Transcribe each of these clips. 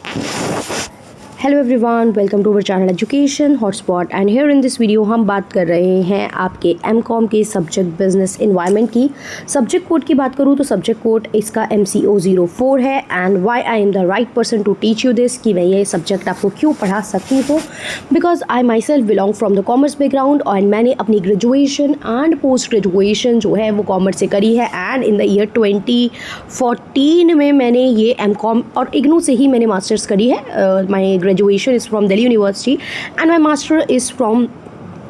Hello everyone, welcome to our channel education hotspot and here in this video हम बात कर रहे हैं आपके एमकॉम के सब्जेक्ट बिजनेस एनवायरनमेंट की। सब्जेक्ट कोड की बात करूँ तो सब्जेक्ट कोड इसका MCO04 है and why I am the right person to teach you this, कि मैं ये सब्जेक्ट आपको क्यों पढ़ा सकती हूँ। Because I myself belong from the commerce background and मैंने अपनी ग्रेजुएशन एंड पोस्ट ग्रेजुएशन जो है वो कॉमर्स से करी है एंड इन द ईयर 2014 में मैंने ये एमकॉम और इग्नू से ही मैंने मास्टर्स करी है। माई graduation is from Delhi University and my master is from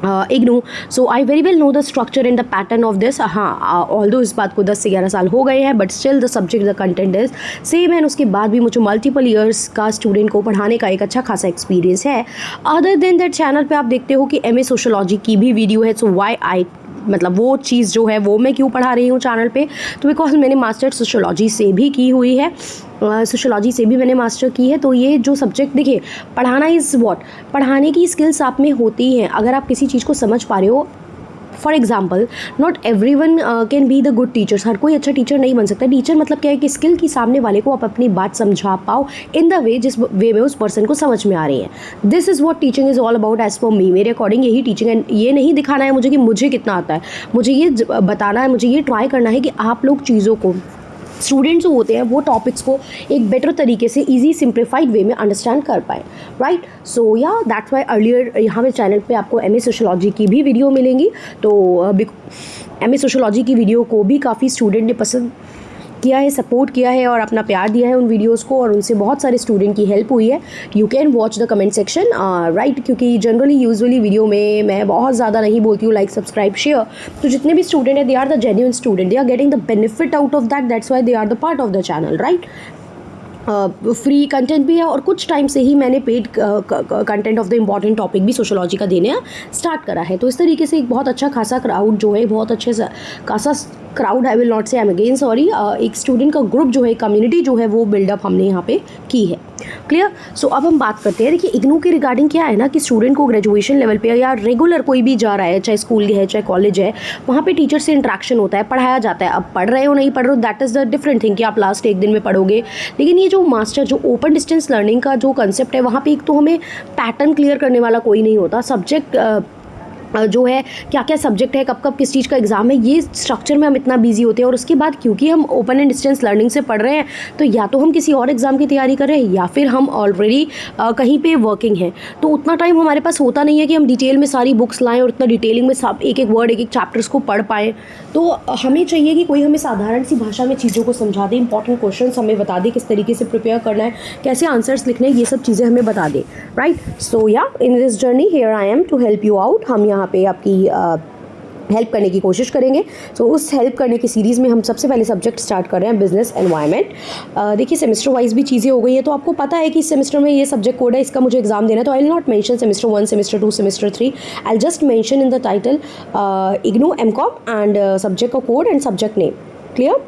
IGNOU. So I very well know the structure and the pattern of this. हाँ, although इस बात को 10 से 11 साल हो गए हैं but still the subject the content is same and उसके बाद भी मुझे मल्टीपल ईयर्स का स्टूडेंट को पढ़ाने का एक अच्छा खासा एक्सपीरियंस है। अदर देन दैट चैनल पे आप देखते हो कि MA सोशोलॉजी की भी वीडियो है। सो वाई आई मतलब वो चीज़ जो है वो मैं क्यों पढ़ा रही हूँ चैनल पे, तो बिकॉज मैंने मास्टर सोशोलॉजी से भी की हुई है, सोशोलॉजी से भी मैंने मास्टर की है। तो ये जो सब्जेक्ट देखिए, पढ़ाना इज़ व्हाट, पढ़ाने की स्किल्स आप में होती हैं अगर आप किसी चीज़ को समझ पा रहे हो। For example, not every one can be the good teachers. हर कोई अच्छा टीचर नहीं बन सकता। टीचर मतलब क्या है कि स्किल की सामने वाले को आप अपनी बात समझा पाओ इन द वे जिस वे में उस पर्सन को समझ में आ रही है। This is what teaching is all about as for me. मेरे अकॉर्डिंग यही टीचिंग है। ये नहीं दिखाना है मुझे कि मुझे कितना आता है, मुझे ये बताना है, मुझे ये ट्राई करना है कि आप लोग चीज़ों को, स्टूडेंट्स जो होते हैं वो टॉपिक्स को एक बेटर तरीके से इजी सिंप्लीफाइड वे में अंडरस्टैंड कर पाए, राइट। सो या दैट्स वाई अर्लियर यहाँ पे चैनल पे आपको MA सोशोलॉजी की भी वीडियो मिलेंगी। तो MA सोशोलॉजी की वीडियो को भी काफ़ी स्टूडेंट ने पसंद किया है, सपोर्ट किया है और अपना प्यार दिया है उन वीडियोस को, और उनसे बहुत सारे स्टूडेंट की हेल्प हुई है। You can watch the comment section, right, क्योंकि जनरली यूजुअली वीडियो में मैं बहुत ज़्यादा नहीं बोलती हूँ लाइक सब्सक्राइब शेयर। तो जितने भी स्टूडेंट हैं they are the genuine student, they are getting the benefit out of that, that's why they are the part of the channel, right. Free content भी है और कुछ टाइम से ही मैंने paid content of the important topic भी sociology का देने स्टार्ट करा है। तो इस तरीके से एक बहुत अच्छा खासा क्राउड जो है, बहुत अच्छे खासा क्राउड, आई विल नॉट से, आई एम अगेन सॉरी, एक स्टूडेंट का ग्रुप जो है, कम्युनिटी जो है वो बिल्डअप हमने यहाँ पे की है। क्लियर। सो अब हम बात करते हैं। देखिए, इग्नू के रिगार्डिंग क्या है ना कि स्टूडेंट को ग्रेजुएशन लेवल पे या रेगुलर कोई भी जा रहा है, चाहे स्कूल है चाहे कॉलेज है, वहाँ पे टीचर से इंट्रैक्शन होता है, पढ़ाया जाता है। अब पढ़ रहे हो नहीं पढ़ रहे हो that is the different thing कि आप लास्ट एक दिन में पढ़ोगे। लेकिन ये जो मास्टर, जो ओपन डिस्टेंस लर्निंग का जो कंसेप्ट है, वहाँ पे एक तो हमें पैटर्न क्लियर करने वाला कोई नहीं होता। सब्जेक्ट जो है, क्या क्या सब्जेक्ट है, कब कब किस चीज़ का एग्ज़ाम है, ये स्ट्रक्चर में हम इतना बिजी होते हैं। और उसके बाद क्योंकि हम ओपन एंड डिस्टेंस लर्निंग से पढ़ रहे हैं, तो या तो हम किसी और एग्ज़ाम की तैयारी कर रहे हैं या फिर हम ऑलरेडी कहीं पे वर्किंग हैं। तो उतना टाइम हमारे पास होता नहीं है कि हम डिटेल में सारी बुक्स लाएं और उतना डिटेलिंग में सब एक एक वर्ड, एक एक चैप्टर्स को पढ़ पाएँ। तो हमें चाहिए कि कोई हमें साधारण सी भाषा में चीज़ों को समझा दे, इंपॉर्टेंट क्वेश्चन हमें बता दे, किस तरीके से प्रिपेयर करना है, कैसे आंसर्स लिखने हैं, ये सब चीज़ें हमें बता दे, right. So yeah in this journey here I am to help you out. हम यहाँ पे आपकी हेल्प करने की कोशिश करेंगे। सो उस हेल्प करने की सीरीज़ में हम सबसे पहले सब्जेक्ट स्टार्ट कर रहे हैं बिजनेस एनवायरनमेंट। देखिए, सेमेस्टर वाइज भी चीज़ें हो गई है, तो आपको पता है कि इस सेमेस्टर में ये सब्जेक्ट कोड है, इसका मुझे एग्जाम देना है। तो I will not mention semester 1, semester 2, semester 3, I will just mention in the title IGNOU M Com and subject का code and subject name. Clear.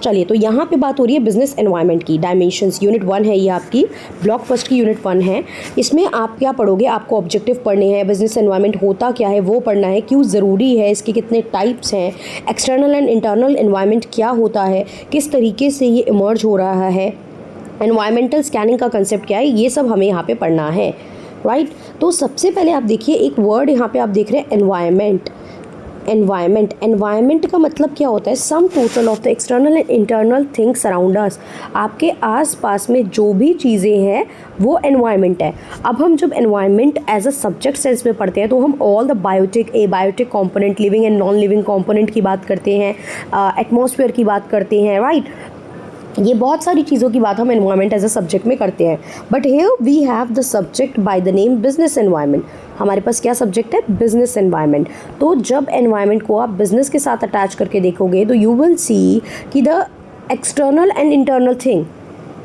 चलिए, तो यहाँ पे बात हो रही है बिजनेस एनवायरनमेंट की। डायमेंशंस यूनिट 1 है ये आपकी, ब्लॉक फर्स्ट की यूनिट 1 है। इसमें आप क्या पढ़ोगे, आपको ऑब्जेक्टिव पढ़ने हैं, बिजनेस एनवायरनमेंट होता क्या है वो पढ़ना है, क्यों ज़रूरी है, इसके कितने टाइप्स हैं, एक्सटर्नल एंड इंटरनल एनवायरनमेंट क्या होता है, किस तरीके से ये इमर्ज हो रहा है, एनवायरमेंटल स्कैनिंग का कंसेप्ट क्या है, ये सब हमें यहाँ पे पढ़ना है, राइट। तो सबसे पहले आप देखिए, एक वर्ड यहाँ पे आप देख रहे हैं एनवायरनमेंट। एनवायरनमेंट का मतलब क्या होता है, sum total of the external and internal things around us. आपके आसपास में जो भी चीज़ें हैं वो एनवायरनमेंट है। अब हम जब environment as a subject sense में पढ़ते हैं तो हम all the biotic, abiotic component, living and non living component की बात करते हैं, एटमॉस्फेयर की बात करते हैं, राइट। ये बहुत सारी चीज़ों की बात हम एनवायरनमेंट एज अ सब्जेक्ट में करते हैं। But here we have the subject by the name business environment. हमारे पास क्या सब्जेक्ट है, बिजनेस एनवायरनमेंट। तो जब एनवायरनमेंट को आप बिजनेस के साथ अटैच करके देखोगे तो यू विल सी कि the external and internal thing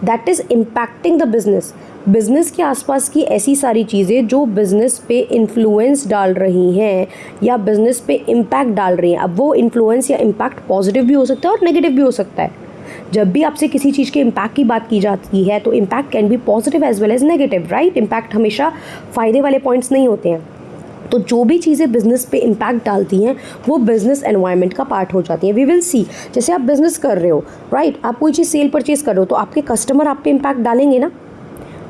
that is impacting the business, business के आसपास की ऐसी सारी चीज़ें जो बिजनेस पे इन्फ्लुएंस डाल रही हैं या बिजनेस पे इम्पैक्ट डाल रही हैं। अब वो इन्फ्लुएंस या इम्पैक्ट पॉजिटिव भी हो सकता है और नेगेटिव भी हो सकता है। जब भी आपसे किसी चीज़ के इम्पैक्ट की बात की जाती है तो impact can be positive as well as negative, right. Impact हमेशा फ़ायदे वाले पॉइंट्स नहीं होते हैं। तो जो भी चीज़ें बिजनेस पे इम्पैक्ट डालती हैं वो बिजनेस एनवायरनमेंट का पार्ट हो जाती हैं। वी विल सी, जैसे आप बिजनेस कर रहे हो, राइट, आप कोई चीज़ सेल परचेज कर रहे हो तो आपके कस्टमर आप पे इम्पैक्ट डालेंगे ना,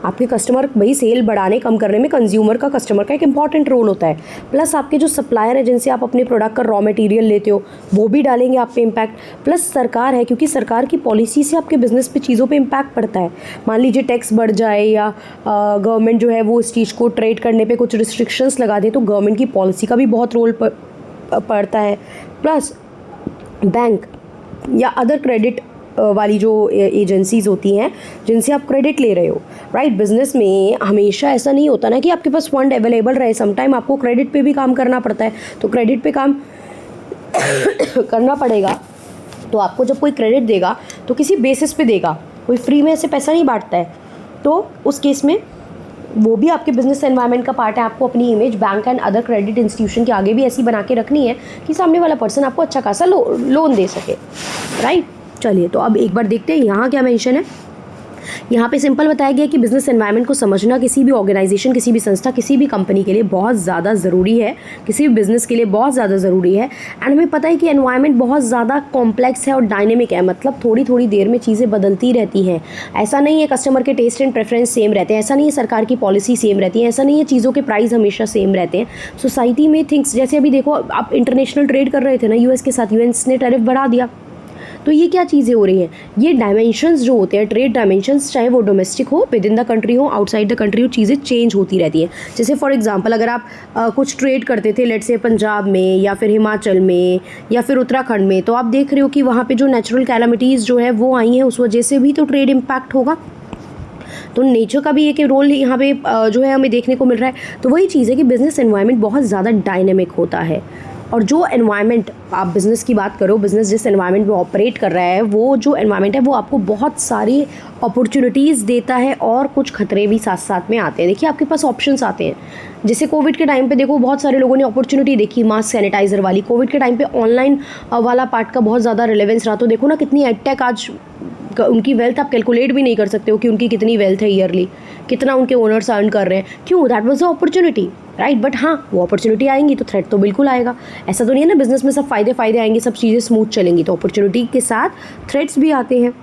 आपके कस्टमर भाई सेल बढ़ाने कम करने में कंज्यूमर का, कस्टमर का एक इंपॉर्टेंट रोल होता है। प्लस आपके जो सप्लायर है जिनसे आप अपने प्रोडक्ट का रॉ मटेरियल लेते हो वो भी डालेंगे आप पे इम्पैक्ट। प्लस सरकार है, क्योंकि सरकार की पॉलिसी से आपके बिजनेस पे चीज़ों पे इम्पैक्ट पड़ता है। मान लीजिए टैक्स बढ़ जाए या गवर्नमेंट जो है वो इस चीज़ को ट्रेड करने पे कुछ रिस्ट्रिक्शंस लगा दे, तो गवर्नमेंट की पॉलिसी का भी बहुत रोल पड़ता है। प्लस बैंक या अदर क्रेडिट वाली जो एजेंसीज़ होती हैं जिनसे आप क्रेडिट ले रहे हो, राइट। बिजनेस में हमेशा ऐसा नहीं होता ना कि आपके पास फंड अवेलेबल रहे, समटाइम आपको क्रेडिट पे भी काम करना पड़ता है। तो क्रेडिट पे काम करना पड़ेगा, तो आपको जब कोई क्रेडिट देगा तो किसी बेसिस पे देगा, कोई फ्री में ऐसे पैसा नहीं बांटता है। तो उस केस में वो भी आपके बिजनेस एनवायरनमेंट का पार्ट है। आपको अपनी image bank and other credit institution के आगे भी ऐसी बना के रखनी है कि सामने वाला पर्सन आपको अच्छा खासा लोन दे सके, राइट। चलिए, तो अब एक बार देखते हैं यहाँ क्या मेंशन है। यहाँ पे सिंपल बताया गया कि बिजनेस एनवायरनमेंट को समझना किसी भी ऑर्गेनाइजेशन, किसी भी संस्था, किसी भी कंपनी के लिए बहुत ज़्यादा ज़रूरी है, किसी भी बिजनेस के लिए बहुत ज़्यादा ज़रूरी है। एंड हमें पता है कि एनवायरनमेंट बहुत ज़्यादा कॉम्प्लेक्स है और डायनेमिक है, मतलब थोड़ी थोड़ी देर में चीज़ें बदलती रहती हैं। ऐसा नहीं है कस्टमर के टेस्ट एंड प्रेफरेंस सेम रहते हैं, ऐसा नहीं है सरकार की पॉलिसी सेम रहती है, ऐसा नहीं है चीज़ों के प्राइस हमेशा सेम रहते हैं। सोसाइटी में थिंग्स, जैसे अभी देखो आप इंटरनेशनल ट्रेड कर रहे थे ना यूएस के साथ, यूएस ने टैरिफ बढ़ा दिया, तो ये क्या चीज़ें हो रही हैं, ये डायमेंशंस जो होते हैं, ट्रेड डायमेंशंस, चाहे वो डोमेस्टिक हो, विद इन द कंट्री हो, आउटसाइड द कंट्री हो, चीज़ें चेंज होती रहती हैं। जैसे फॉर एग्जांपल अगर आप कुछ ट्रेड करते थे लेट्स से पंजाब में या फिर हिमाचल में या फिर उत्तराखंड में, तो आप देख रहे हो कि वहाँ पे जो नेचुरल कैलामिटीज़ जो है वो आई हैं, उस वजह से भी तो ट्रेड इम्पैक्ट होगा। तो नेचर का भी एक रोल यहाँ पे जो है हमें देखने को मिल रहा है। तो वही चीज़ है कि बिज़नेस एनवायरनमेंट बहुत ज़्यादा डायनेमिक होता है, और जो एनवायरनमेंट आप बिज़नेस की बात करो, बिज़नेस जिस एनवायरनमेंट में ऑपरेट कर रहा है, वो जो एनवायरनमेंट है वो आपको बहुत सारी अपॉर्चुनिटीज़ देता है और कुछ खतरे भी साथ साथ में आते हैं। देखिए आपके पास ऑप्शंस आते हैं, जैसे कोविड के टाइम पे देखो बहुत सारे लोगों ने अपॉर्चुनिटी देखी मास्क सैनिटाइज़र वाली। कोविड के टाइम पे ऑनलाइन वाला पार्ट का बहुत ज़्यादा रिलेवेंस रहा, तो देखो ना कितनी एडटेक आज उनकी वेल्थ आप कैलकुलेट भी नहीं कर सकते हो कि उनकी कितनी वेल्थ है ईयरली, कितना उनके ओनर्स अर्न कर रहे हैं। क्यों? That was a opportunity, right. But हाँ, वो अपॉर्चुनिटी आएंगी तो थ्रेट तो बिल्कुल आएगा। ऐसा तो नहीं है ना बिजनेस में सब फायदे आएंगे, सब चीज़ें स्मूथ चलेंगी, तो अपॉर्चुनिटी के साथ थ्रेट्स भी आते हैं।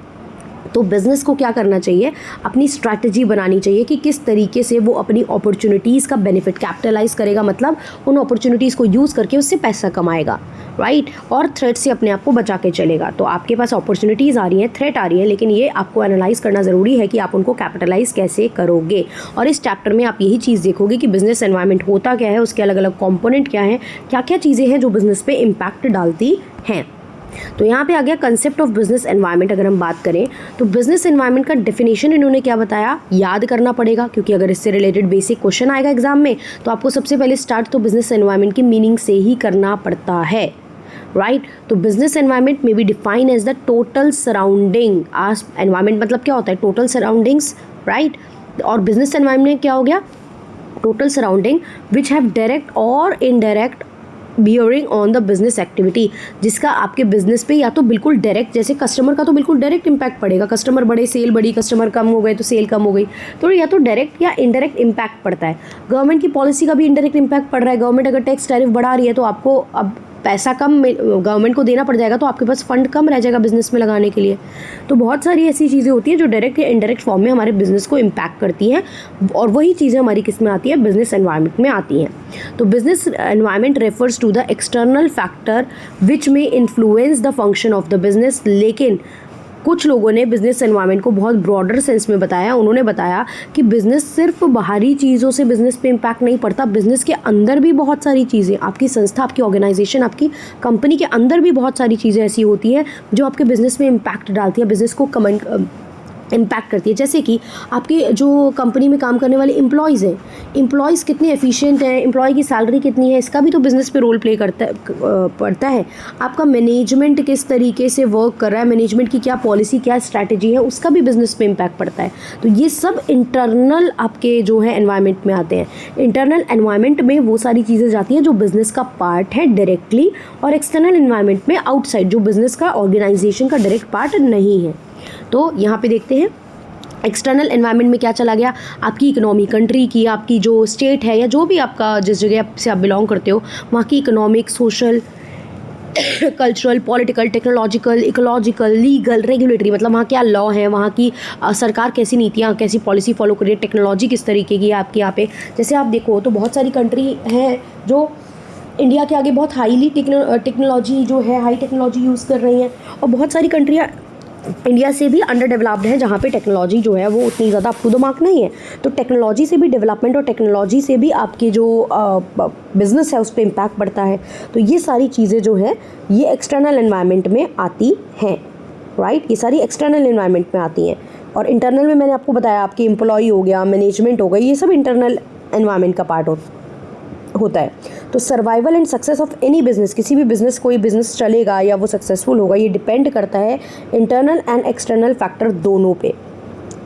तो बिज़नेस को क्या करना चाहिए, अपनी स्ट्रैटेजी बनानी चाहिए कि किस तरीके से वो अपनी अपॉर्चुनिटीज़ का बेनिफिट कैपिटलाइज करेगा, मतलब उन अपॉर्चुनिटीज़ को यूज़ करके उससे पैसा कमाएगा, राइट। और थ्रेट से अपने आप को बचा के चलेगा। तो आपके पास अपॉर्चुनिटीज़ आ रही हैं, थ्रेट आ रही है, लेकिन ये आपको एनालाइज करना ज़रूरी है कि आप उनको कैपिटलाइज कैसे करोगे। और इस चैप्टर में आप यही चीज़ देखोगे कि बिज़नेस एनवायरनमेंट होता क्या है, उसके अलग अलग कॉम्पोनेंट क्या हैं, क्या क्या चीज़ें हैं जो बिज़नेस पे इम्पैक्ट डालती हैं। तो यहाँ पे आ गया कंसेप्ट ऑफ बिजनेस एनवायरनमेंट। अगर हम बात करें तो बिजनेस एनवायरनमेंट का डेफिनेशन इन्होंने क्या बताया, याद करना पड़ेगा, क्योंकि अगर इससे रिलेटेड बेसिक क्वेश्चन आएगा एग्जाम में तो आपको सबसे पहले स्टार्ट तो बिजनेस एनवायरनमेंट की मीनिंग से ही करना पड़ता है, राइट। तो बिजनेस एनवायरनमेंट में be define as the total surrounding. आज एनवायरनमेंट मतलब क्या होता है, टोटल सराउंडिंग्स, राइट। और बिजनेस एनवायरनमेंट क्या हो गया, total surrounding which have direct और indirect bearing on the business activity, जिसका आपके बिजनेस पे या तो बिल्कुल डायरेक्ट, जैसे कस्टमर का तो बिल्कुल डायरेक्ट इम्पैक्ट पड़ेगा, कस्टमर बढ़े सेल बढ़ी, कस्टमर कम हो गए तो सेल कम हो गई, तो या तो डायरेक्ट या इनडायरेक्ट इम्पैक्ट पड़ता है। गवर्नमेंट की पॉलिसी का भी इनडायरेक्ट इम्पैक्ट पड़ रहा है। गवर्नमेंट अगर टैक्स टैरिफ बढ़ा रही है तो आपको अब पैसा कम गवर्नमेंट को देना पड़ जाएगा, तो आपके पास फंड कम रह जाएगा बिजनेस में लगाने के लिए। तो बहुत सारी ऐसी चीज़ें होती हैं जो डायरेक्ट या इनडायरेक्ट फॉर्म में हमारे बिजनेस को इम्पैक्ट करती हैं, और वही चीज़ें हमारी किस में आती है, बिजनेस एनवायरनमेंट में आती हैं। तो business environment refers to the external factor which may influence the function of the business. लेकिन कुछ लोगों ने बिजनेस एनवायरनमेंट को बहुत ब्रॉडर सेंस में बताया। उन्होंने बताया कि बिजनेस सिर्फ बाहरी चीज़ों से बिजनेस पे इम्पैक्ट नहीं पड़ता, बिजनेस के अंदर भी बहुत सारी चीज़ें, आपकी संस्था, आपकी ऑर्गेनाइजेशन, आपकी कंपनी के अंदर भी बहुत सारी चीज़ें ऐसी होती हैं जो आपके बिजनेस में इम्पैक्ट डालती है, बिजनेस को इम्पैक्ट करती है। जैसे कि आपके जो कंपनी में काम करने वाले एम्प्लॉयज़ हैं, एम्प्लॉयज़ कितने एफिशिएंट हैं, एम्प्लॉय की सैलरी कितनी है, इसका भी तो बिज़नेस पे रोल प्ले पड़ता है। आपका मैनेजमेंट किस तरीके से वर्क कर रहा है, मैनेजमेंट की क्या पॉलिसी, क्या स्ट्रैटेजी है, उसका भी बिज़नेस पे इम्पैक्ट पड़ता है। तो ये सब इंटरनल आपके जो है एनवायरनमेंट में आते हैं। इंटरनल एनवायरनमेंट में वो सारी चीज़ें जाती हैं जो बिज़नेस का पार्ट है डायरेक्टली, और एक्सटर्नल एनवायरनमेंट में आउटसाइड, जो बिज़नेस का, ऑर्गेनाइजेशन का डायरेक्ट पार्ट नहीं है। तो यहाँ पे देखते हैं एक्सटर्नल एनवायरनमेंट में क्या चला गया, आपकी इकोनॉमी, कंट्री की, आपकी जो स्टेट है या जो भी आपका जिस जगह से आप बिलोंग करते हो, वहाँ की economic, social cultural, political, technological, ecological, legal, regulatory, मतलब वहाँ क्या लॉ है, वहाँ की सरकार कैसी नीतियाँ, कैसी पॉलिसी फॉलो कर रही है, टेक्नोलॉजी किस तरीके की है आपके यहाँ पे। जैसे आप देखो तो बहुत सारी कंट्री हैं जो इंडिया के आगे बहुत हाईली टेक्नोलॉजी जो है, हाई टेक्नोलॉजी यूज़ कर रही हैं, और बहुत सारी कंट्रियाँ इंडिया से भी अंडर डेवलप्ड है जहाँ पे टेक्नोलॉजी जो है वो उतनी ज़्यादा अप टू द मार्क नहीं है। तो टेक्नोलॉजी से भी डेवलपमेंट और टेक्नोलॉजी से भी आपके जो बिज़नेस है उस पर इम्पैक्ट पड़ता है। तो ये सारी चीज़ें जो है ये एक्सटर्नल एनवायरनमेंट में आती हैं, राइट। ये सारी एक्सटर्नल एनवायरनमेंट में आती हैं, और इंटरनल में मैंने आपको बताया आपके एम्प्लॉय हो गया, मैनेजमेंट हो गई, ये सब इंटरनल एनवायरनमेंट का पार्ट होता है। तो survival and success of any business, किसी भी बिजनेस, कोई बिजनेस चलेगा या वो सक्सेसफुल होगा, ये डिपेंड करता है इंटरनल एंड एक्सटर्नल फैक्टर दोनों पे,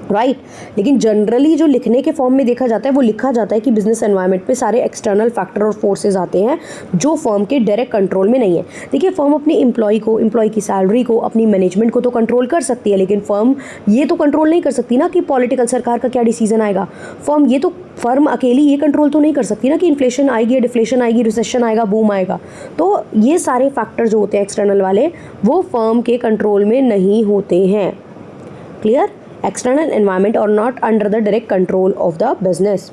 राइट। लेकिन जनरली जो लिखने के फॉर्म में देखा जाता है वो लिखा जाता है कि बिजनेस एनवायरनमेंट पे सारे एक्सटर्नल फैक्टर और फोर्सेस आते हैं जो फर्म के डायरेक्ट कंट्रोल में नहीं है। देखिए, फर्म अपनी एम्प्लॉय की सैलरी को, अपनी मैनेजमेंट को तो कंट्रोल कर सकती है, लेकिन फर्म ये तो कंट्रोल नहीं कर सकती ना कि पॉलिटिकल सरकार का क्या डिसीजन आएगा। फर्म अकेली ये कंट्रोल तो नहीं कर सकती ना कि इन्फ्लेशन आएगी, डिफ्लेशन आएगी, रिसेशन आएगा, बूम आएगा। तो ये सारे फैक्टर जो होते हैं एक्सटर्नल वाले, वो फर्म के कंट्रोल में नहीं होते हैं। क्लियर? एक्सटर्नल एनवायरनमेंट और not under the direct control of the business.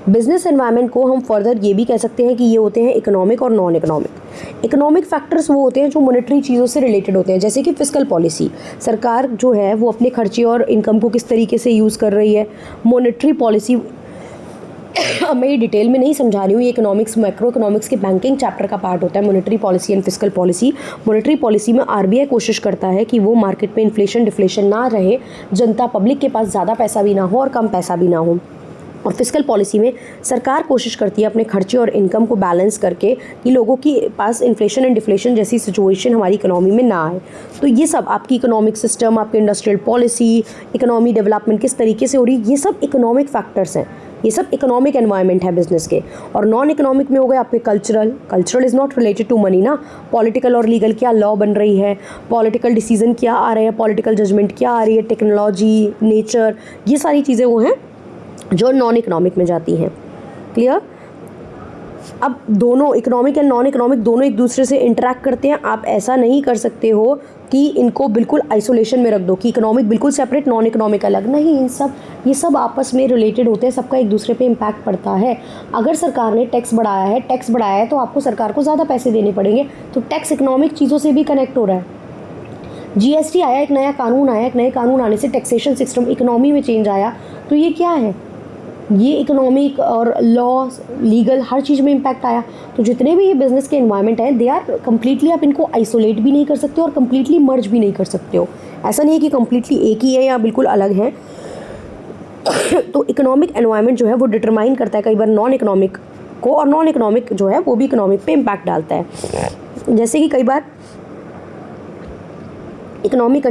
Business environment को हम फर्दर ये भी कह सकते हैं कि ये होते हैं इकोनॉमिक और नॉन इकोनॉमिक। इकोनॉमिक फैक्टर्स वो होते हैं जो मॉनेटरी चीज़ों से रिलेटेड होते हैं, जैसे कि फिस्कल पॉलिसी, सरकार जो है वो अपने खर्चे और इनकम को किस तरीके से यूज़ कर रही है। मॉनेटरी पॉलिसी अब मैं ये डिटेल में नहीं समझा रही हूँ, ये इकोनॉमिक्स, मैक्रो इकोनॉमिक्स के बैंकिंग चैप्टर का पार्ट होता है, monetary policy and fiscal policy. Monetary policy में आरबीआई कोशिश करता है कि वो मार्केट में इन्फ्लेशन डिफ्लेशन ना रहे, जनता पब्लिक के पास ज़्यादा पैसा भी ना हो और कम पैसा भी ना हो। और फिस्कल पॉलिसी में सरकार कोशिश करती है अपने खर्चे और इनकम को बैलेंस करके कि लोगों के पास इन्फ्लेशन एंड डिफ्लेशन जैसी सिचुएशन हमारी इकोनॉमी में ना आए। तो ये सब आपकी इकोनॉमिक सिस्टम, आपके इंडस्ट्रियल पॉलिसी, इकोनॉमी डेवलपमेंट किस तरीके से हो रही है, ये सब इकोनॉमिक फैक्टर्स हैं, ये सब इकोनॉमिक एनवायरनमेंट है बिजनेस के। और नॉन इकोनॉमिक में हो गए आपके cultural is not related to money ना। पॉलिटिकल और लीगल क्या लॉ बन रही है, पॉलिटिकल डिसीजन क्या आ रहे हैं, पॉलिटिकल जजमेंट क्या आ रही है, टेक्नोलॉजी, नेचर, ये सारी चीज़ें वो हैं जो नॉन इकोनॉमिक में जाती हैं। क्लियर? अब दोनों इकोनॉमिक एंड नॉन इकोनॉमिक दोनों एक दूसरे से इंटरेक्ट करते हैं। आप ऐसा नहीं कर सकते हो कि इनको बिल्कुल आइसोलेशन में रख दो कि इकोनॉमिक बिल्कुल सेपरेट, नॉन इकोनॉमिक अलग। नहीं, ये सब आपस में रिलेटेड होते हैं, सबका एक दूसरे पे इम्पैक्ट पड़ता है। अगर सरकार ने टैक्स बढ़ाया है तो आपको सरकार को ज़्यादा पैसे देने पड़ेंगे। तो टैक्स इकोनॉमिक चीज़ों से भी कनेक्ट हो रहा है। जीएसटी आया, एक नया कानून आया, एक नए कानून आने से टैक्सेशन सिस्टम, इकोनॉमी में चेंज आया। तो ये क्या है, ये इकोनॉमिक और लॉ, लीगल, हर चीज़ में इम्पैक्ट आया। तो जितने भी ये बिज़नेस के एनवायरनमेंट हैं, दे आर कम्प्लीटली, आप इनको आइसोलेट भी नहीं कर सकते और कम्प्लीटली मर्ज भी नहीं कर सकते हो। ऐसा नहीं है कि कम्प्लीटली एक ही है या बिल्कुल अलग है। तो इकोनॉमिक एनवायरनमेंट जो है वो डिटरमाइन करता है कई बार नॉन इकोनॉमिक को, और नॉन इकोनॉमिक जो है वो भी इकोनॉमिक पे इम्पैक्ट डालता है। जैसे कि कई बार इकोनॉमिक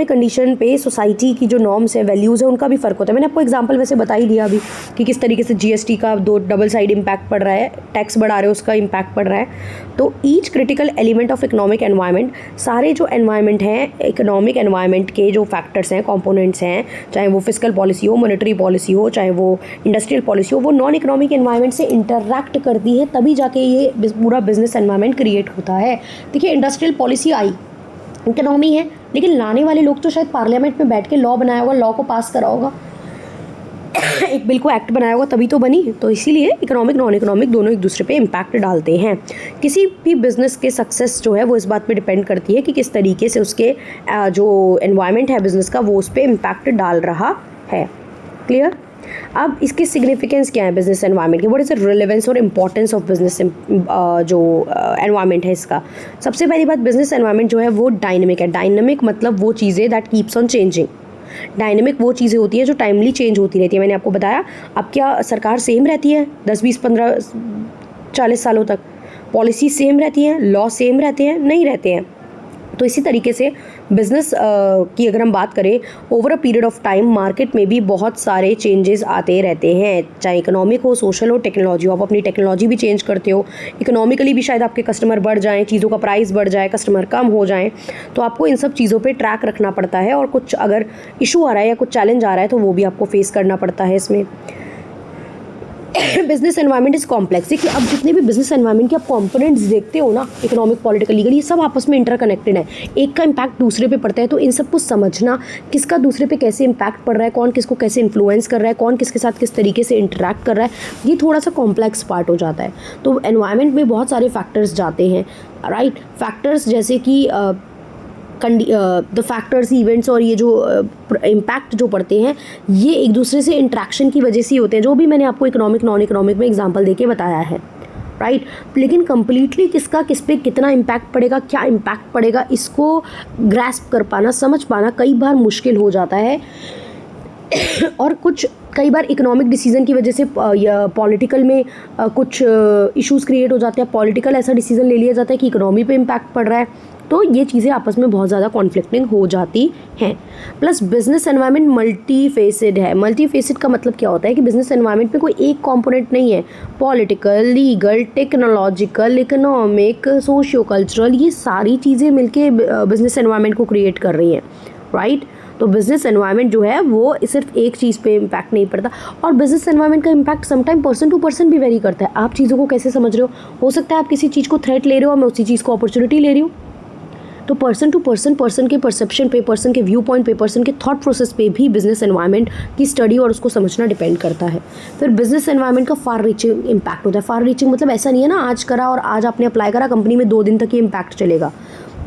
कंडीशन पे सोसाइटी की जो नॉर्म्स है, वैल्यूज़ है, उनका भी फ़र्क होता है। मैंने आपको एग्जांपल वैसे बता ही दिया अभी कि किस तरीके से जीएसटी का दो डबल साइड इम्पैक्ट पड़ रहा है, टैक्स बढ़ा रहे हो उसका इम्पैक्ट पड़ रहा है। तो each critical element of economic environment, सारे जो एनवायरनमेंट हैं, इकोनॉमिक एनवायरनमेंट के जो फैक्टर्स हैं, कंपोनेंट्स हैं, चाहे वो फिस्कल पॉलिसी हो, मॉनेटरी पॉलिसी हो, चाहे वो इंडस्ट्रियल पॉलिसी हो, वो नॉन इकोनॉमिक एनवायरनमेंट से इंटरैक्ट करती है, तभी जाके ये पूरा बिजनेस एनवायरनमेंट क्रिएट होता है। देखिए, इंडस्ट्रियल पॉलिसी आई, इकोनॉमी है, लेकिन लाने वाले लोग तो शायद पार्लियामेंट में बैठ के लॉ बनाया होगा, लॉ को पास करा होगा, एक बिल को एक्ट बनाया होगा, तभी तो बनी। तो इसीलिए इकोनॉमिक नॉन इकोनॉमिक दोनों एक दूसरे पे इम्पैक्ट डालते हैं। किसी भी बिज़नेस के सक्सेस जो है वो इस बात पे डिपेंड करती है कि किस तरीके से उसके जो एनवायरनमेंट है बिज़नेस का, वो उस पर इम्पैक्ट डाल रहा है। क्लियर? अब इसकी सिग्निफिकेंस क्या है बिजनेस एनवायरनमेंट की, व्हाट इज़ द रिलेवेंस और इम्पॉर्टेंस ऑफ बिजनेस जो एनवायरनमेंट है इसका। सबसे पहली बात, बिजनेस एनवायरनमेंट जो है वो डायनेमिक है। डायनेमिक मतलब वो चीज़ें that keeps on changing. Dynamic वो चीज़ें होती है जो टाइमली चेंज होती रहती है। मैंने आपको बताया, अब क्या सरकार सेम रहती है 10, 20, 15, 40 सालों तक? पॉलिसी सेम रहती हैं, लॉ सेम रहते हैं? नहीं रहते हैं। तो इसी तरीके से बिज़नेस की अगर हम बात करें, over a period of time market में भी बहुत सारे चेंजेस आते रहते हैं, चाहे इकोनॉमिक हो, सोशल हो, टेक्नोलॉजी हो। आप अपनी टेक्नोलॉजी भी चेंज करते हो, इकोनॉमिकली भी शायद आपके कस्टमर बढ़ जाएँ, चीज़ों का प्राइस बढ़ जाए, कस्टमर कम हो जाएँ। तो आपको इन सब चीज़ों पर ट्रैक रखना पड़ता है, और कुछ अगर इशू आ रहा है या कुछ चैलेंज आ रहा है तो वो भी आपको फेस करना पड़ता है इसमें। Business environment is complex. देखिए अब जितने भी बिजनेस एनवायरनमेंट के आप कंपोनेंट्स देखते हो ना, इकोनॉमिक, पॉलिटिकल, लीगल, ये सब आपस में इंटरकनेक्टेड है, एक का इम्पैक्ट दूसरे पे पड़ता है। तो इन सबको समझना, किसका दूसरे पे कैसे इम्पैक्ट पड़ रहा है, कौन किसको कैसे इन्फ्लुएंस कर रहा है, कौन किसके साथ किस तरीके से इंटरेक्ट कर रहा है, ये थोड़ा सा कॉम्प्लेक्स पार्ट हो जाता है। तो एनवायरनमेंट में बहुत सारे फैक्टर्स जाते हैं, राइट। फैक्टर्स जैसे कि द फैक्टर्स, इवेंट्स और ये जो इम्पैक्ट जो पड़ते हैं, ये एक दूसरे से इंट्रैक्शन की वजह से ही होते हैं, जो भी मैंने आपको इकोनॉमिक, नॉन इकोनॉमिक में एग्जांपल देके बताया है, राइट। लेकिन कंप्लीटली किसका किस पे कितना इम्पैक्ट पड़ेगा, क्या इम्पैक्ट पड़ेगा, इसको ग्रैस्प कर पाना, समझ पाना कई बार मुश्किल हो जाता है। और कई बार इकोनॉमिक डिसीजन की वजह से या पॉलिटिकल में कुछ इश्यूज़ क्रिएट हो जाते हैं। पॉलिटिकल ऐसा डिसीजन ले लिया जाता है कि इकोनॉमी पे इम्पैक्ट पड़ रहा है, तो ये चीज़ें आपस में बहुत ज़्यादा कॉन्फ्लिक्टिंग हो जाती हैं। Plus business environment multi facet है। मल्टी फेसेड का मतलब क्या होता है कि बिजनेस एनवायरनमेंट में कोई एक कंपोनेंट नहीं है। Political, legal, technological, economic, socio cultural, ये सारी चीज़ें मिलके बिजनेस एनवायरनमेंट को क्रिएट कर रही हैं, राइट। तो बिजनेस एनवायरनमेंट जो है वो सिर्फ एक चीज़ पे इम्पैक्ट नहीं पड़ता, और बिजनेस एनवायरनमेंट का impact sometime person to person भी वेरी करता है। आप चीज़ों को कैसे समझ रहे हो सकता है आप किसी चीज़ को थ्रेट ले रहे हो और मैं उसी चीज़ को अपॉर्चुनिटी ले रही हूँ। तो पर्सन टू पर्सन, पर्सन के परसेप्शन पे, पर्सन के व्यू पॉइंट पे, पर्सन के थॉट प्रोसेस पे भी बिजनेस एनवायरनमेंट की स्टडी और उसको समझना डिपेंड करता है। फिर बिजनेस एनवायरनमेंट का फार रीचिंग इम्पैक्ट होता है। फार रीचिंग मतलब ऐसा नहीं है ना आज करा और आज आपने अप्लाई करा, कंपनी में 2 दिन तक ये इम्पैक्ट चलेगा।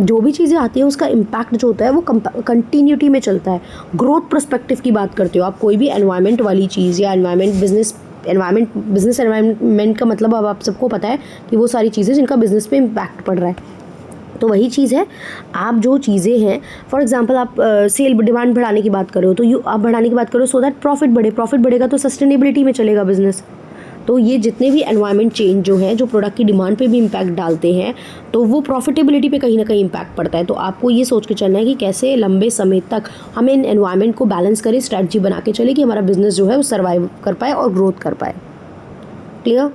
जो भी चीज़ें आती हैं उसका इम्पैक्ट जो होता है वो कंटिन्यूटी में चलता है। ग्रोथ पर्सपेक्टिव की बात करते हो आप, कोई भी एनवायरनमेंट वाली चीज़ या बिजनेस एनवायरनमेंट का मतलब अब आप सबको पता है कि वो सारी चीज़ें जिनका बिजनेस पे इम्पैक्ट पड़ रहा है। तो वही चीज़ है, आप जो चीज़ें हैं, फॉर एग्जांपल आप सेल डिमांड बढ़ाने की बात करो तो आप बढ़ाने की बात करो सो दैट प्रॉफिट बढ़ेगा तो सस्टेनेबिलिटी में चलेगा बिजनेस। तो ये जितने भी एनवायरनमेंट चेंज जो है, जो प्रोडक्ट की डिमांड पे भी इम्पैक्ट डालते हैं, तो वो प्रॉफिटेबिलिटी पे कहीं ना कहीं इम्पैक्ट पड़ता है। तो आपको ये सोच के चलना है कि कैसे लंबे समय तक हम इन एनवायरनमेंट को बैलेंस करें, स्ट्रैटेजी बना के चले कि हमारा बिजनेस जो है वो सर्वाइव कर पाए और ग्रोथ कर पाए। क्लियर?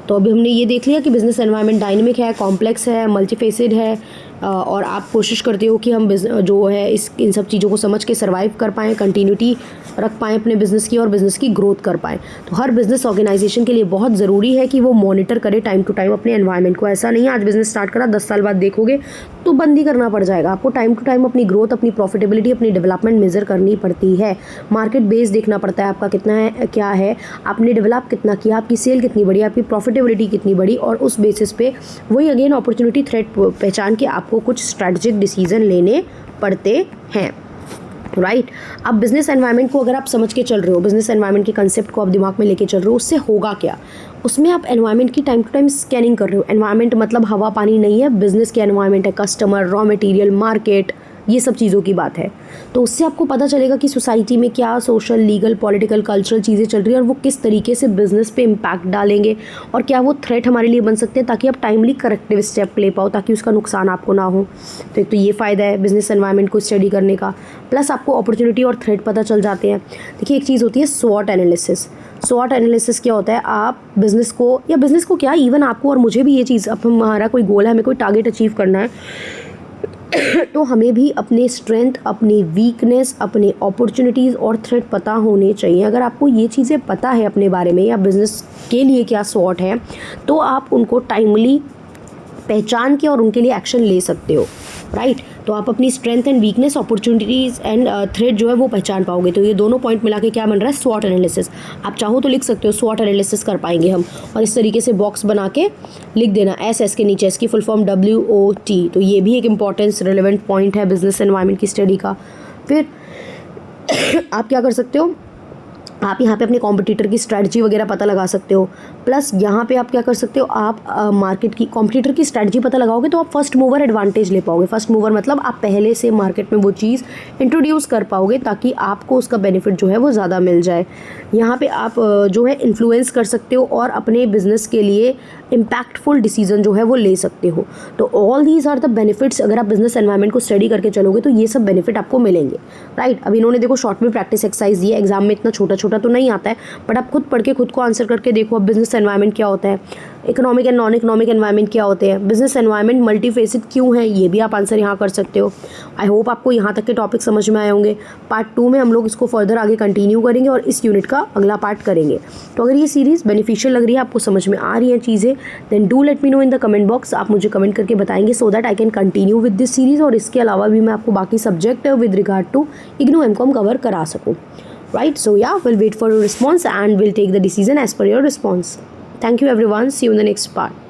तो अभी हमने ये देख लिया कि बिज़नेस एनवायरनमेंट डायनेमिक है, कॉम्प्लेक्स है, मल्टीफेसेड है, और आप कोशिश करते हो कि हम जो है इन सब चीज़ों को समझ के सर्वाइव कर पाएँ, कंटिन्यूटी रख पाएँ अपने बिज़नेस की और बिज़नेस की ग्रोथ कर पाएँ। तो हर बिज़नेस ऑर्गेनाइजेशन के लिए बहुत ज़रूरी है कि वो मॉनिटर करे टाइम टू टाइम अपने एनवायरनमेंट को। ऐसा नहीं है आज बिज़नेस स्टार्ट करा 10 साल बाद देखोगे तो बंद ही करना पड़ जाएगा। आपको टाइम टू टाइम अपनी ग्रोथ, अपनी प्रॉफिटेबिलिटी, अपनी डेवलपमेंट मेजर करनी पड़ती है। मार्केट बेस देखना पड़ता है आपका कितना है, क्या है, आपने डेवलप कितना किया, आपकी सेल कितनी बढ़ी, आपकी प्रॉफिटेबिलिटी कितनी बढ़ी, और उस बेसिस पे वही अगेन अपॉर्चुनिटी थ्रेट पहचान के आपको कुछ स्ट्रैटेजिक डिसीजन लेने पड़ते हैं, राइट। अब बिजनेस एनवायरनमेंट को अगर आप समझ के चल रहे हो, बिजनेस एनवायरनमेंट के कंसेप्ट को आप दिमाग में लेके चल रहे हो, उससे होगा क्या, उसमें आप एनवायरनमेंट की टाइम टू टाइम स्कैनिंग कर रहे हो। एनवायरनमेंट मतलब हवा पानी नहीं है, बिजनेस के एनवायरनमेंट है, कस्टमर, रॉ मटेरियल, मार्केट, ये सब चीज़ों की बात है। तो उससे आपको पता चलेगा कि सोसाइटी में क्या सोशल, लीगल, पॉलिटिकल, कल्चरल चीज़ें चल रही है और वो किस तरीके से बिजनेस पे इम्पैक्ट डालेंगे और क्या वो थ्रेट हमारे लिए बन सकते हैं, ताकि आप टाइमली करेक्टिव स्टेप ले पाओ, ताकि उसका नुकसान आपको ना हो। तो एक तो ये फ़ायदा है बिजनेस एनवायरनमेंट को स्टडी करने का, प्लस आपको अपॉर्चुनिटी और थ्रेट पता चल जाते हैं। देखिए एक चीज़ होती है स्वॉट एनालिसिस। स्वॉट एनालिसिस क्या होता है, आप बिज़नेस को क्या, इवन आपको और मुझे भी ये चीज़, अब हमारा कोई गोल है, हमें कोई टारगेट अचीव करना है तो हमें भी अपने स्ट्रेंथ, अपनी वीकनेस, अपने अपॉर्चुनिटीज़ और थ्रेट पता होने चाहिए। अगर आपको ये चीज़ें पता है अपने बारे में या बिज़नेस के लिए क्या स्वॉट है, तो आप उनको टाइमली पहचान के और उनके लिए एक्शन ले सकते हो, राइट। तो आप अपनी strength and weakness, opportunities and threat जो है वो पहचान पाओगे। तो ये दोनों पॉइंट मिला के क्या बन रहा है, स्वॉट एनालिसिस। आप चाहो तो लिख सकते हो स्वॉट एनालिसिस कर पाएंगे हम, और इस तरीके से बॉक्स बना के लिख देना एस के नीचे, इसकी फुल फॉर्म WOT। तो ये भी एक इंपॉर्टेंस रिलेवेंट पॉइंट है बिजनेस एनवायरनमेंट की स्टडी का। फिर आप क्या कर सकते हो, आप यहाँ पे अपने कॉम्पिटिटर की स्ट्रैटेजी वगैरह पता लगा सकते हो। प्लस यहाँ पे आप क्या कर सकते हो, आप मार्केट की, कॉम्पिटिटर की स्ट्रैटेजी पता लगाओगे तो आप फर्स्ट मूवर एडवांटेज ले पाओगे। फर्स्ट मूवर मतलब आप पहले से मार्केट में वो चीज़ इंट्रोड्यूस कर पाओगे, ताकि आपको उसका बेनिफिट जो है वो ज़्यादा मिल जाए। यहाँ पे आप जो है इन्फ्लुएंस कर सकते हो और अपने बिजनेस के लिए इम्पैक्टफुल डिसीजन जो है वो ले सकते हो। तो all these are the benefits. अगर आप बिजनेस एनवायरनमेंट को स्टडी करके चलोगे तो ये सब बेनिफिट आपको मिलेंगे, राइट। अब इन्होंने देखो शॉर्ट में प्रैक्टिस एक्सरसाइज दिया, एग्जाम में इतना छोटा छोटा छोटा तो नहीं आता है, बट आप खुद पढ़ के खुद को आंसर करके देखो। अब बिजनेस एनवायरनमेंट क्या होता है, economic and non economic environment क्या होते हैं, बिजनेस एनवायरनमेंट मल्टीफेसिड क्यों है, ये भी आप आंसर यहाँ कर सकते हो। आई होप आपको यहाँ तक के टॉपिक समझ में आए होंगे। पार्ट 2 में हम लोग इसको फर्दर आगे कंटिन्यू करेंगे और इस यूनिट का अगला पार्ट करेंगे। तो अगर ये सीरीज़ बेनिफिशियल लग रही है, आपको समझ में आ रही हैं चीज़ें, then do let me know in the comment box. आप मुझे कमेंट करके बताएंगे so that I can continue with this series, और इसके अलावा भी मैं आपको बाकी subject with regard to IGNOU MCom cover करा सकूँ। Right, so yeah will wait for your response and will take the decision as per your response. Thank you everyone. See you in the next part.